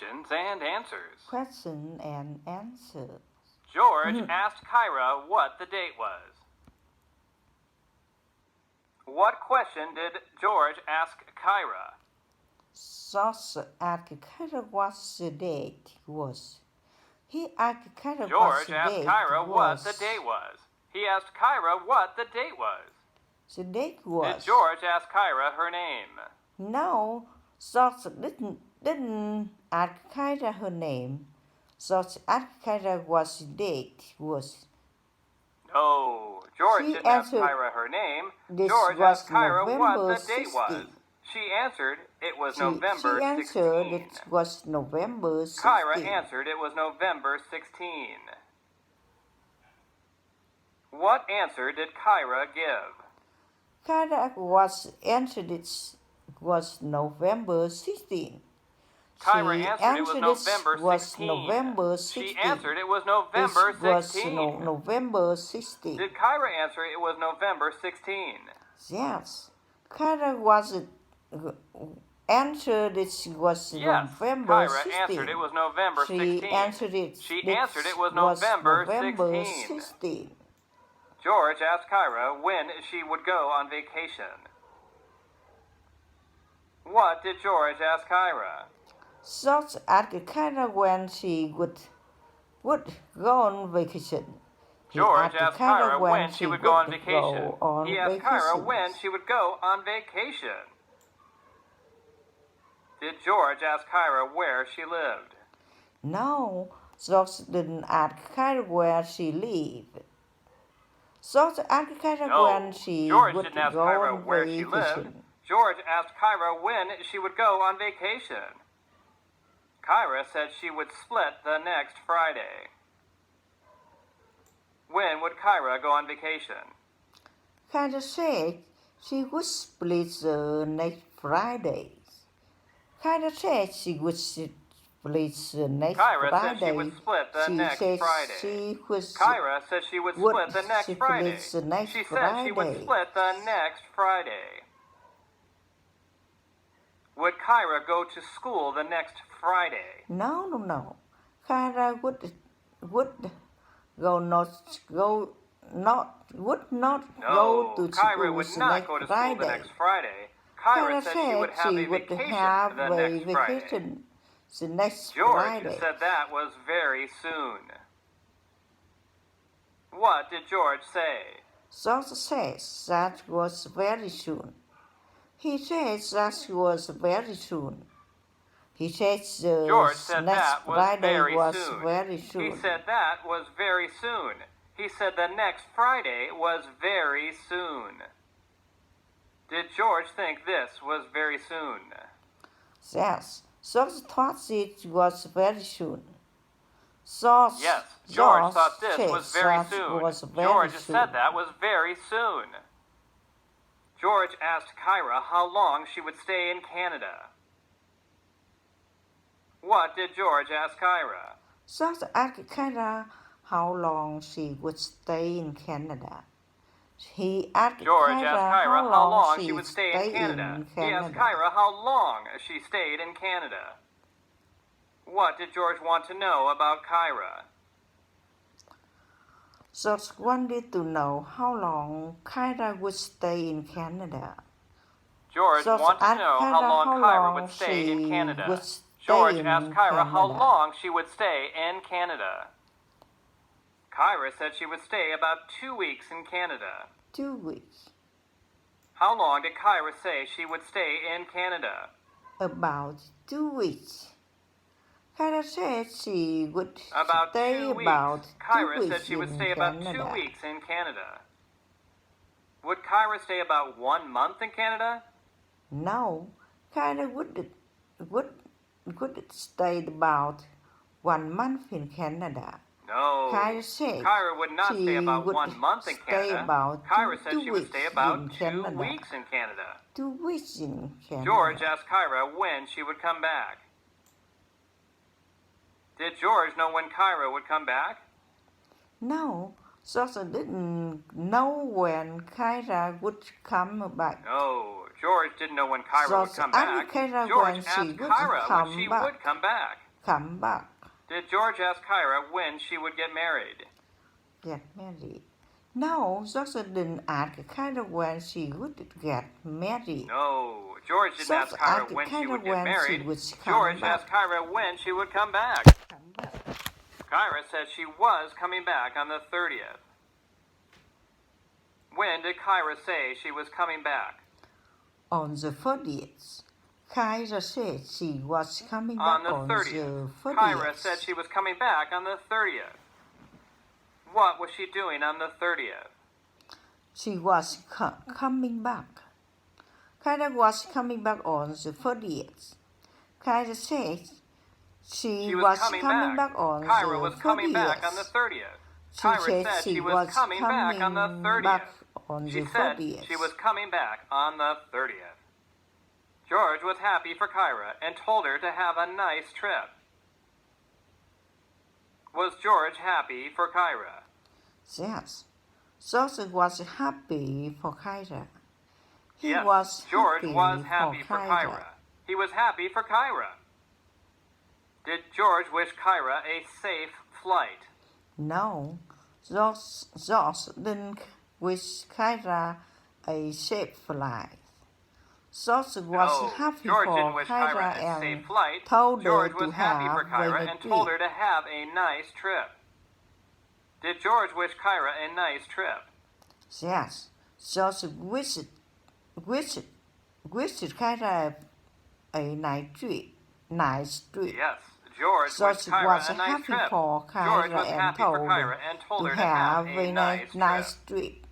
Questions and answers. Question and answer. George asked Kyra what the date was. What question did George ask Kyra? George asked Kyra what the date was. He asked Kyra George what the asked date Kyra what was. the date was. He asked Kyra what the date was. The date was. Did George ask Kyra her name? No, George didn't ask Kyra her name. George asked Kyra what the date was. No, George didn't ask Kyra her name. George asked Kyra what the date was. She answered it was November 16. She answered it was November 16. Kyra answered it was November 16. What answer did Kyra give? Kyra answered it was November 16. Kyra answered it was November 16. She answered it was November 16. November 16. Did Kyra answer it was November 16? Yes. Kyra answered it was November 16. Kyra answered it was November 16. She answered it was November 16. George asked Kyra when she would go on vacation. What did George ask Kyra? George asked Kyra when she would go on vacation. George asked Kyra when she would go on vacation. He asked Kyra when she would go on vacation. Did George ask Kyra where she lived? No, George didn't ask Kyra where she lived. George asked Kyra when she would go on vacation. George asked Kyra when she would go on vacation. Kyra said she would split the next Friday. When would Kyra go on vacation? Kyra said she would split the next Friday. Kyra said she would split the next Kyra Friday. said she would split the next Friday. Kyra said she would split the next Friday. She said she would split the next Friday. Would Kyra go to school the next Friday? No. Kyra would not go to Kyra would not go to school the next Friday. Kyra said she would have a vacation the next Friday. The next George Friday. said that was very soon. What did George say? George said that was very soon. He said that was very soon. He said George said next that was Friday very was soon. very soon. He said that was very soon. He said the next Friday was very soon. Did George think this was very soon? Yes, George thought it was very soon. Yes, George thought this was very soon. George said that was very soon. George asked Kyra how long she would stay in Canada. What did George ask Kyra? George asked Kyra how long she would stay in Canada. He asked George Kyra asked Kyra how long she would stay stay in Canada. He asked Kyra how long she stayed in Canada. What did George want to know about Kyra? George wanted to know how long Kyra would stay in Canada. George wanted to know how long Kyra would stay in Canada. George asked Kyra how long she would stay in Canada. Kyra said she would stay about 2 weeks in Canada. 2 weeks. How long did Kyra say she would stay in Canada? About 2 weeks. Kyra said she would stay about 2 weeks. Kyra said she would stay about Canada. 2 weeks in Canada. Would Kyra stay about 1 month in Canada? No, Kyra would stay about 1 month in Canada. No, Kyra said Kyra would not stay about 1 month in Canada. Kyra said she would stay about 2 weeks in Canada. 2 weeks in Canada. George asked Kyra when she would come back. Did George know when Kyra would come back? No, George didn't know when Kyra would come back. No, George didn't know when Kyra would come back. Kyra George when asked she would Kyra come when she back. would come back. come back. Did George ask Kyra when she would get married? Get married. No, George didn't ask Kyra when she would get married. No, George didn't ask Kyra when she would get married. George asked Kyra when she would come back. Kyra said she was coming back on the 30th. When did Kyra say she was coming back? On the 30th. Kyra said she was coming back on the 30th. Kyra said she was coming back on the 30th. What was she doing on the 30th? She was coming back. Kyra was coming back on the 30th. Kyra said she was coming back on the 30th. Kyra was coming back on the 30th. Kyra said she was coming back on the 30th. She said she was coming back on the 30th. George was happy for Kyra and told her to have a nice trip. Was George happy for Kyra? Yes. George was happy for Kyra. George was happy for Kyra. He was happy for Kyra. Did George wish Kyra a safe flight? No. George didn't wish Kyra a safe flight. George was happy for Kyra and told her to have a nice trip. Did George wish Kyra a nice trip? Yes. George wished Kyra a nice trip. Yes. George wished Kyra a nice trip. For Kyra George was happy for Kyra and told her to have a nice trip.